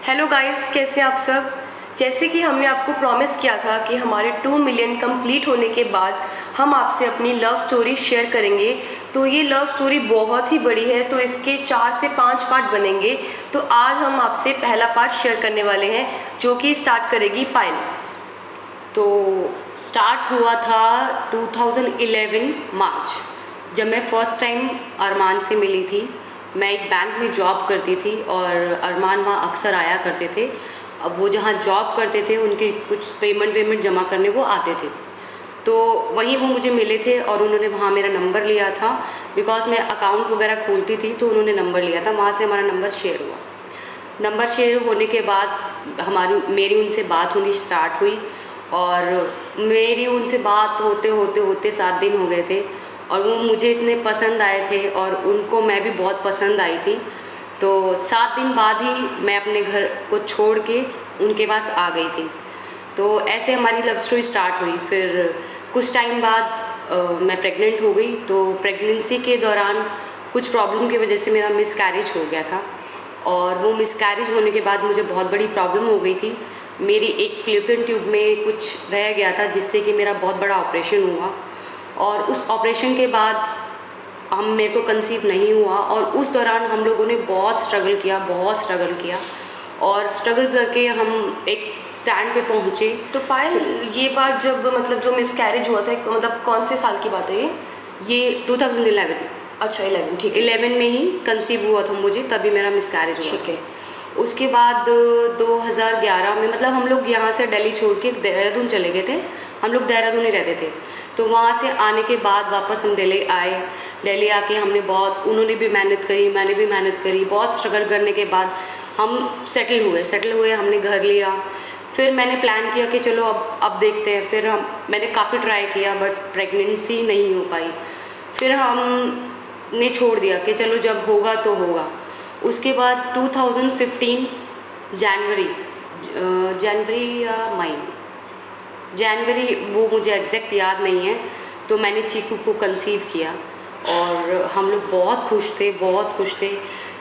Hello guys, कैसे आप सब। जैसे कि हमने आपको प्रॉमिस किया था कि हमारे 2 मिलियन कंप्लीट होने के बाद हम आपसे अपनी लव स्टोरी शेयर करेंगे। तो ये लव स्टोरी बहुत ही बड़ी है, तो इसके 4 से 5 पार्ट बनेंगे। तो आज हम आपसे पहला पार्ट शेयर करने वाले हैं, जो कि स्टार्ट करेगी पायल। तो स्टार्ट हुआ था 2011 मार्च, जब मैं फ़र्स्ट टाइम अरमान से मिली थी। मैं एक बैंक में जॉब करती थी और अरमान वहाँ अक्सर आया करते थे। अब वो जहाँ जॉब करते थे उनके कुछ पेमेंट जमा करने वो आते थे, तो वहीं वो मुझे मिले थे और उन्होंने वहाँ मेरा नंबर लिया था। बिकॉज़ मैं अकाउंट वगैरह खोलती थी तो उन्होंने नंबर लिया था, वहाँ से हमारा नंबर शेयर हुआ। नंबर शेयर होने के बाद मेरी उनसे बात होनी स्टार्ट हुई और मेरी उनसे बात होते 7 दिन हो गए थे और वो मुझे इतने पसंद आए थे और उनको मैं भी बहुत पसंद आई थी। तो 7 दिन बाद ही मैं अपने घर को छोड़ के उनके पास आ गई थी। तो ऐसे हमारी लव स्टोरी स्टार्ट हुई। फिर कुछ टाइम बाद मैं प्रेग्नेंट हो गई। तो प्रेगनेंसी के दौरान कुछ प्रॉब्लम की वजह से मेरा मिसकैरेज हो गया था और वो मिसकैरेज होने के बाद मुझे बहुत बड़ी प्रॉब्लम हो गई थी। मेरी एक फ़्लूपियन ट्यूब में कुछ रह गया था, जिससे कि मेरा बहुत बड़ा ऑपरेशन हुआ और उस ऑपरेशन के बाद मेरे को कंसीव नहीं हुआ। और उस दौरान हम लोगों ने बहुत स्ट्रगल किया और स्ट्रगल करके हम एक स्टैंड पे पहुँचे। तो पायल, ये बात जब मतलब जो मिसकैरेज हुआ था, मतलब कौन से साल की बात है ये 2011। अच्छा, 11, ठीक है। 11 में ही कंसीव हुआ था मुझे, तभी मेरा मिसकैरेज हुआ। ठीक है। उसके बाद 2011 में मतलब हम लोग यहाँ से दिल्ली छोड़ के देहरादून चले गए थे। हम लोग देहरादून ही रहते थे। तो वहाँ से आने के बाद वापस हम दिल्ली आए। दिल्ली आके उन्होंने भी मेहनत करी, मैंने भी मेहनत करी। बहुत स्ट्रगल करने के बाद हम सेटल हुए, हमने घर लिया। फिर मैंने प्लान किया कि चलो अब देखते हैं। फिर मैंने काफ़ी ट्राई किया बट प्रेगनेंसी नहीं हो पाई। फिर हमने छोड़ दिया कि चलो जब होगा तो होगा। उसके बाद 2015 जनवरी या मई, जनवरी, वो मुझे एग्जैक्ट याद नहीं है। तो मैंने चीकू को कंसीव किया और हम लोग बहुत खुश थे।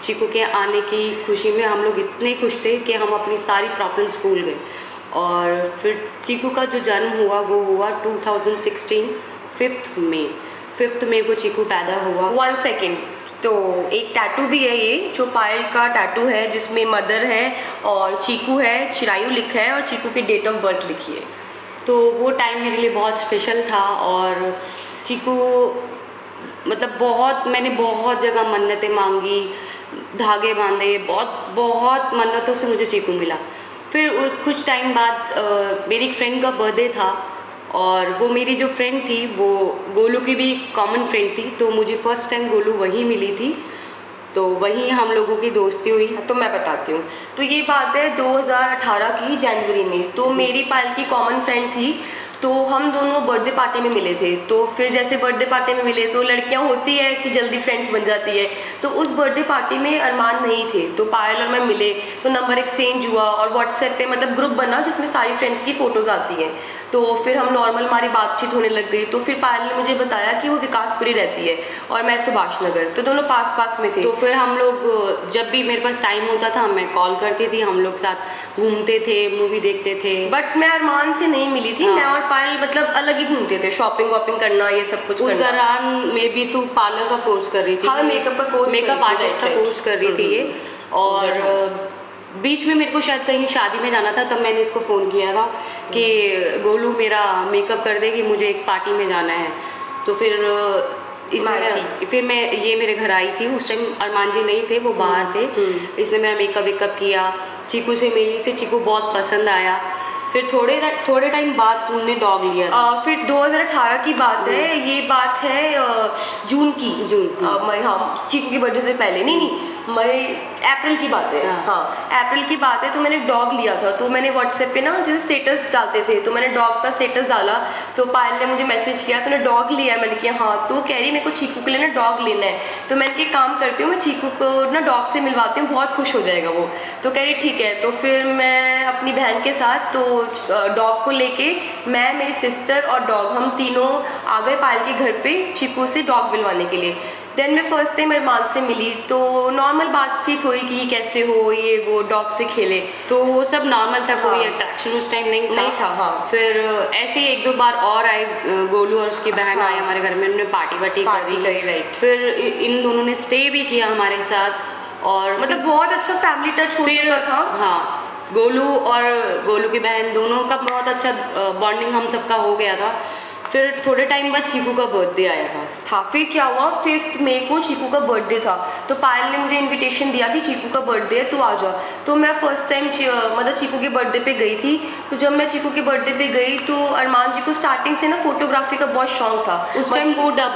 चीकू के आने की खुशी में हम लोग इतने खुश थे कि हम अपनी सारी प्रॉब्लम्स भूल गए। और फिर चीकू का जो जन्म हुआ वो हुआ 2016 5 मई को चीकू पैदा हुआ। 1 सेकेंड, तो एक टैटू भी है ये, जो पायल का टैटू है, जिसमें मदर है और चीकू है, चिरायु लिखा है और चीकू की डेट ऑफ बर्थ लिखी है। तो वो टाइम मेरे लिए बहुत स्पेशल था और चीकू मतलब मैंने बहुत जगह मन्नतें मांगी, धागे बांधे, बहुत मन्नतों से मुझे चीकू मिला। फिर कुछ टाइम बाद मेरी एक फ्रेंड का बर्थडे था और वो मेरी जो फ्रेंड थी वो गोलू की भी कॉमन फ्रेंड थी। तो मुझे फ़र्स्ट टाइम गोलू वहीं मिली थी, तो वहीं हम लोगों की दोस्ती हुई। तो मैं बताती हूँ। तो ये बात है 2018 की जनवरी में। तो मेरी पायल की कॉमन फ्रेंड थी, तो हम दोनों बर्थडे पार्टी में मिले थे। तो फिर जैसे बर्थडे पार्टी में मिले तो लड़कियां होती है कि जल्दी फ्रेंड्स बन जाती है। तो उस बर्थडे पार्टी में अरमान नहीं थे, तो पायल और मैं मिले, तो नंबर एक्सचेंज हुआ और व्हाट्सएप पे मतलब ग्रुप बना जिसमें सारी फ्रेंड्स की फ़ोटोज़ आती हैं। तो फिर हम नॉर्मल हमारी बातचीत होने लग गई। तो फिर पायल ने मुझे बताया कि वो विकासपुरी रहती है और मैं सुभाष नगर, तो दोनों पास में थे। तो फिर हम लोग जब भी मेरे पास टाइम होता था मैं कॉल करती थी, हम लोग साथ घूमते थे, मूवी देखते थे। बट मैं अरमान से नहीं मिली थी। मैं और पायल मतलब अलग ही घूमते थे, शॉपिंग वॉपिंग करना, ये सब कुछ। उस दौरान में भी तू पार्लर का कोर्स कर रही थी। हाँ, मेकअप आर्टिस्ट का कोर्स कर रही थी ये। और बीच में मेरे को शायद कहीं शादी में जाना था, तब मैंने इसको फ़ोन किया था कि गोलू मेरा मेकअप कर दे कि मुझे एक पार्टी में जाना है। तो फिर ये मेरे घर आई थी। उस टाइम अरमान जी नहीं थे, वो बाहर थे। इसने मेरा मेकअप किया, चीकू से मिली, से चीकू बहुत पसंद आया। फिर थोड़े टाइम बाद तुमने डॉग लिया। फिर 2018 की बात है, ये बात है जून की। मई, हाँ, चीकू की बर्थडे से पहले, नहीं अप्रैल की बात है। हाँ, अप्रैल की बात है। तो मैंने डॉग लिया था। तो मैंने व्हाट्सएप पे ना जैसे स्टेटस डालते थे, तो मैंने डॉग का स्टेटस डाला। तो पायल ने मुझे मैसेज किया, तूने डॉग लिया है? मैंने किया हाँ। तो कह रही मेरे को चीकू के लिए ना डॉग लेना है। तो मैंने एक काम करती हूँ, मैं चीकू को ना डॉग से मिलवाती हूँ, बहुत खुश हो जाएगा वो। तो कह रही ठीक है। तो फिर मैं अपनी बहन के साथ तो डॉग को लेके, मैं, मेरी सिस्टर और डॉग, हम तीनों आ गए पायल के घर पे चीकू से डॉग मिलवाने के लिए। देन मैं फर्स्ट टाइम अरमान से मिली तो नॉर्मल बातचीत हुई कि कैसे हो, ये वो, डॉग से खेले, तो वो सब नॉर्मल था। कोई अट्रैक्शन उस टाइम नहीं था। हाँ। फिर ऐसे ही एक दो बार और आए, गोलू और उसकी बहन आए हमारे घर में, उन्होंने पार्टी वार्टी करी। राइट। फिर इन दोनों ने स्टे भी किया हमारे साथ और मतलब बहुत अच्छा फैमिली टच हो चुका था। हाँ, गोलू और गोलू की बहन दोनों का बहुत अच्छा बॉन्डिंग हम सबका हो गया था। फिर थोड़े टाइम बाद चीकू का बर्थडे आया था। हाँ, फिर क्या हुआ, 5 मई को चीकू का बर्थडे था, तो पायल ने मुझे इनविटेशन दिया कि चीकू का बर्थडे है, तू आ जा। तो मैं फर्स्ट टाइम मतलब चीकू के बर्थडे पे गई थी। तो जब मैं चीकू के बर्थडे पे गई तो अरमान जी को स्टार्टिंग से ना फोटोग्राफी का बहुत शौक था। उस टाइम वो डब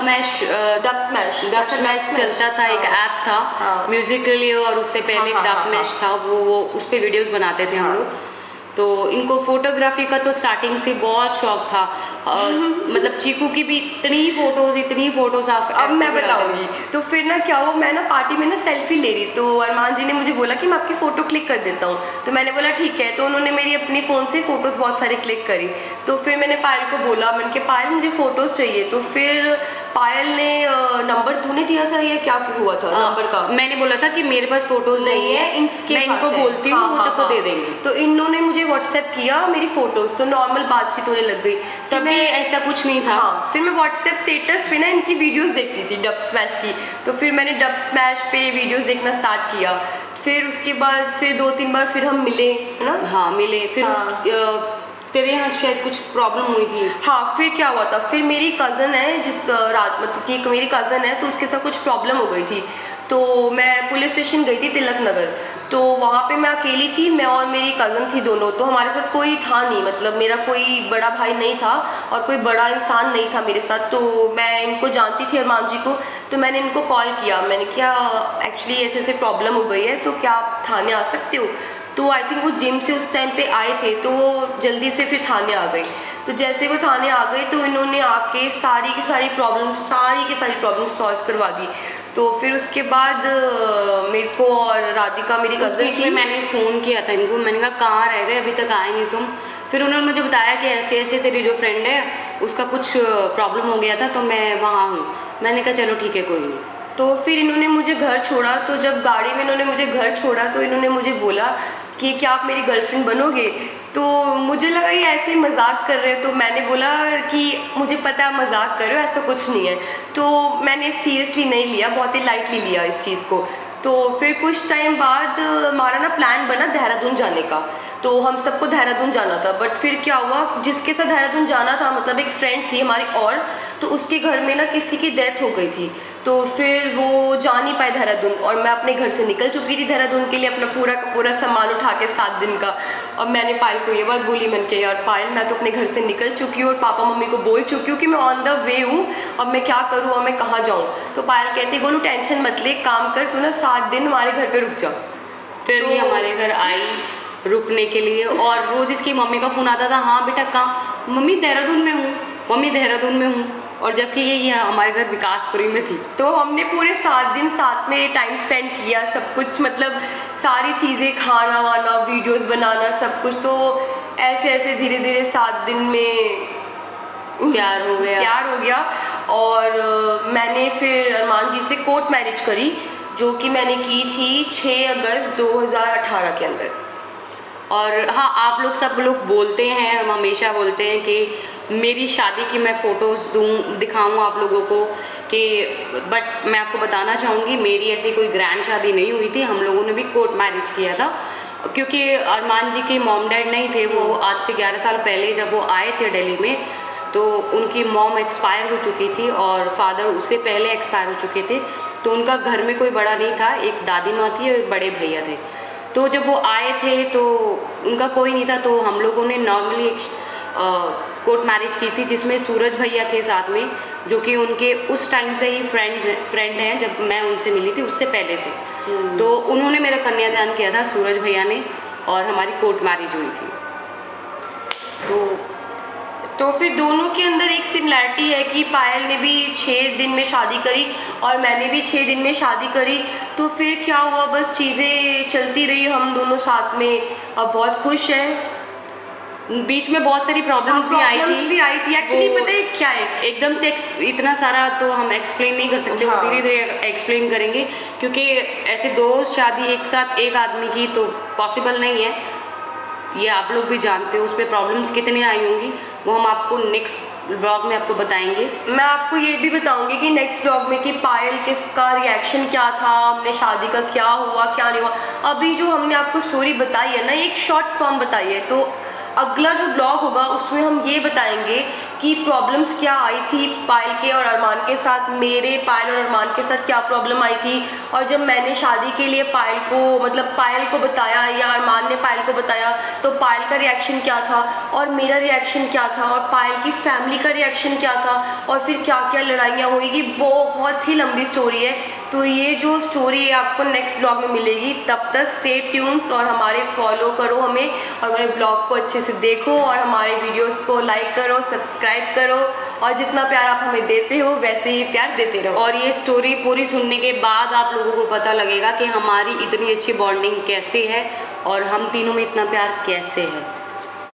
स्मैश चलता था, एक ऐप था म्यूजिक के लिए, और उससे पहले डब स्मैश था, वो उस पर वीडियोज़ बनाते थे हम लोग। तो इनको फोटोग्राफी का तो स्टार्टिंग से बहुत शौक था। मतलब चीकू की भी इतनी फोटोज अब मैं बताऊंगी। तो फिर ना क्या हुआ, मैं ना पार्टी में ना सेल्फी ले रही, तो अरमान जी ने मुझे बोला कि मैं आपकी फ़ोटो क्लिक कर देता हूँ। तो मैंने बोला ठीक है। तो उन्होंने मेरी अपनी फ़ोन से फ़ोटोज़ बहुत सारी क्लिक करी। तो फिर मैंने पायल को बोला, मैंने कहा पायल मुझे फ़ोटोज़ चाहिए। तो फिर पायल ने नंबर तूने दिया था या क्या हुआ था नंबर का? मैंने बोला था कि मेरे पास फोटोज नहीं है, मैं इनको बोलती हूँ, वो तब को दे देंगे। तो इन्होंने मुझे व्हाट्सएप किया मेरी फोटोज, तो नॉर्मल बातचीत होने लग गई। तभी ऐसा कुछ नहीं था। हाँ, फिर मैं व्हाट्सएप स्टेटस पे ना इनकी वीडियोस देखती थी डब स्मैश की। तो फिर मैंने डब स्मैश पे वीडियोस देखना स्टार्ट किया। फिर उसके बाद फिर 2-3 बार फिर हम मिले, है ना? हाँ मिले। फिर तेरे यहाँ शायद कुछ प्रॉब्लम हुई थी। हाँ, फिर क्या हुआ था, फिर मेरी कज़न है जिस रात, मतलब कि मेरी कज़न है, तो उसके साथ कुछ प्रॉब्लम हो गई थी। तो मैं पुलिस स्टेशन गई थी तिलक नगर। तो वहाँ पे मैं अकेली थी, मैं और मेरी कज़न थी दोनों। तो हमारे साथ कोई था नहीं, मतलब मेरा कोई बड़ा भाई नहीं था और कोई बड़ा इंसान नहीं था मेरे साथ। तो मैं इनको जानती थी अरमान जी को, तो मैंने इनको कॉल किया। मैंने कहा एक्चुअली ऐसे ऐसे प्रॉब्लम हो गई है, तो क्या आप थाने आ सकते हो? तो आई थिंक वो जिम से उस टाइम पे आए थे, तो वो जल्दी से फिर थाने आ गई। तो जैसे वो थाने आ गई तो इन्होंने आके सारी की सारी प्रॉब्लम सॉल्व करवा दी। तो फिर उसके बाद मेरे को और राधिका मेरी कज़न थी, मैंने फ़ोन किया था इनको, मैंने कहा कहाँ रह गए, अभी तक आए नहीं तुम। फिर उन्होंने मुझे बताया कि ऐसे ऐसे तेरी जो फ्रेंड है उसका कुछ प्रॉब्लम हो गया था, तो मैं वहाँ हूँ। मैंने कहा चलो ठीक है कोई नहीं। तो फिर इन्होंने मुझे घर छोड़ा। तो जब गाड़ी में इन्होंने मुझे घर छोड़ा तो इन्होंने मुझे बोला कि क्या आप मेरी गर्लफ्रेंड बनोगे? तो मुझे लगा ये ऐसे ही मजाक कर रहे हैं। तो मैंने बोला कि मुझे पता है मजाक कर रहे हो, ऐसा कुछ नहीं है। तो मैंने सीरियसली नहीं लिया, बहुत ही लाइटली लिया इस चीज़ को। तो फिर कुछ टाइम बाद हमारा ना प्लान बना देहरादून जाने का। तो हम सबको देहरादून जाना था, बट फिर क्या हुआ, जिसके साथ देहरादून जाना था, मतलब एक फ्रेंड थी हमारी, और तो उसके घर में ना किसी की डेथ हो गई थी। तो फिर वो जा नहीं पाए देहरादून, और मैं अपने घर से निकल चुकी थी देहरादून के लिए, अपना पूरा का पूरा सामान उठा के 7 दिन का। और मैंने पायल को ये बात बोली, मैंने कहा यार पायल मैं तो अपने घर से निकल चुकी हूँ और पापा मम्मी को बोल चुकी हूँ कि मैं ऑन द वे हूँ, अब मैं क्या करूँ और मैं कहाँ जाऊँ? तो पायल कहती बोलू टेंशन मत ले, काम कर तू ना 7 दिन हमारे घर पर रुक जा। फिर ये हमारे घर आई रुकने के लिए, और रोज़ इसकी मम्मी का फ़ोन आता था, हाँ बेटा कहाँ? मम्मी देहरादून में हूँ, मम्मी देहरादून में हूँ। और जबकि ये हमारे घर विकासपुरी में थी। तो हमने पूरे 7 दिन साथ में टाइम स्पेंड किया, सब कुछ, मतलब सारी चीज़ें, खाना वाना, वीडियोस बनाना, सब कुछ। तो ऐसे ऐसे धीरे धीरे 7 दिन में प्यार हो गया। और मैंने फिर अरमान जी से कोर्ट मैरिज करी, जो कि मैंने की थी 6 अगस्त 2018 के अंदर। और हाँ, आप लोग सब लोग बोलते हैं, हम हमेशा बोलते हैं कि मेरी शादी की मैं फ़ोटोज़ दिखाऊँ आप लोगों को कि, बट मैं आपको बताना चाहूँगी मेरी ऐसी कोई ग्रैंड शादी नहीं हुई थी। हम लोगों ने भी कोर्ट मैरिज किया था, क्योंकि अरमान जी के मॉम डैड नहीं थे। वो आज से 11 साल पहले जब वो आए थे दिल्ली में, तो उनकी मॉम एक्सपायर हो चुकी थी और फादर उससे पहले एक्सपायर हो चुके थे। तो उनका घर में कोई बड़ा नहीं था, एक दादी माँ थी और एक बड़े भैया थे। तो जब वो आए थे तो उनका कोई नहीं था, तो हम लोगों ने नॉर्मली एक कोर्ट मैरिज की थी, जिसमें सूरज भैया थे साथ में, जो कि उनके उस टाइम से ही फ्रेंड हैं, जब मैं उनसे मिली थी उससे पहले से। तो उन्होंने मेरा कन्यादान किया था, सूरज भैया ने, और हमारी कोर्ट मैरिज हुई थी। तो फिर दोनों के अंदर एक सिमिलैरिटी है कि पायल ने भी 6 दिन में शादी करी और मैंने भी 6 दिन में शादी करी। तो फिर क्या हुआ, बस चीज़ें चलती रही, हम दोनों साथ में अब बहुत खुश हैं। बीच में बहुत सारी प्रॉब्लम्स भी आई थी। एक्चुअली पता है क्या है, एकदम से इतना सारा तो हम एक्सप्लेन नहीं कर सकते, हाँ। धीरे धीरे एक्सप्लेन करेंगे, क्योंकि ऐसे 2 शादी एक साथ एक आदमी की तो पॉसिबल नहीं है। ये आप लोग भी जानते हो उस पर प्रॉब्लम्स कितनी आई होंगी, वो हम आपको नेक्स्ट ब्लॉग में आपको बताएंगे। मैं आपको ये भी बताऊंगी कि नेक्स्ट ब्लॉग में कि पायल किसका रिएक्शन क्या था, हमने शादी का क्या हुआ क्या नहीं हुआ। अभी जो हमने आपको स्टोरी बताई है ना, एक शॉर्ट फॉर्म बताई है, तो अगला जो ब्लॉग होगा उसमें हम ये बताएंगे कि प्रॉब्लम्स क्या आई थी पायल के और अरमान के साथ, मेरे पायल और अरमान के साथ क्या प्रॉब्लम आई थी, और जब मैंने शादी के लिए पायल को मतलब पायल को बताया या अरमान ने पायल को बताया तो पायल का रिएक्शन क्या था और मेरा रिएक्शन क्या था और पायल की फैमिली का रिएक्शन क्या था, और फिर क्या क्या लड़ाइयाँ हुई। ये बहुत ही लंबी स्टोरी है, तो ये जो स्टोरी है आपको नेक्स्ट ब्लॉग में मिलेगी। तब तक स्टे ट्यून्स और हमारे फॉलो करो हमें, और हमारे ब्लॉग को अच्छे से देखो और हमारे वीडियोस को लाइक करो, सब्सक्राइब करो, और जितना प्यार आप हमें देते हो वैसे ही प्यार देते रहो। और ये स्टोरी पूरी सुनने के बाद आप लोगों को पता लगेगा कि हमारी इतनी अच्छी बॉन्डिंग कैसे है और हम तीनों में इतना प्यार कैसे है।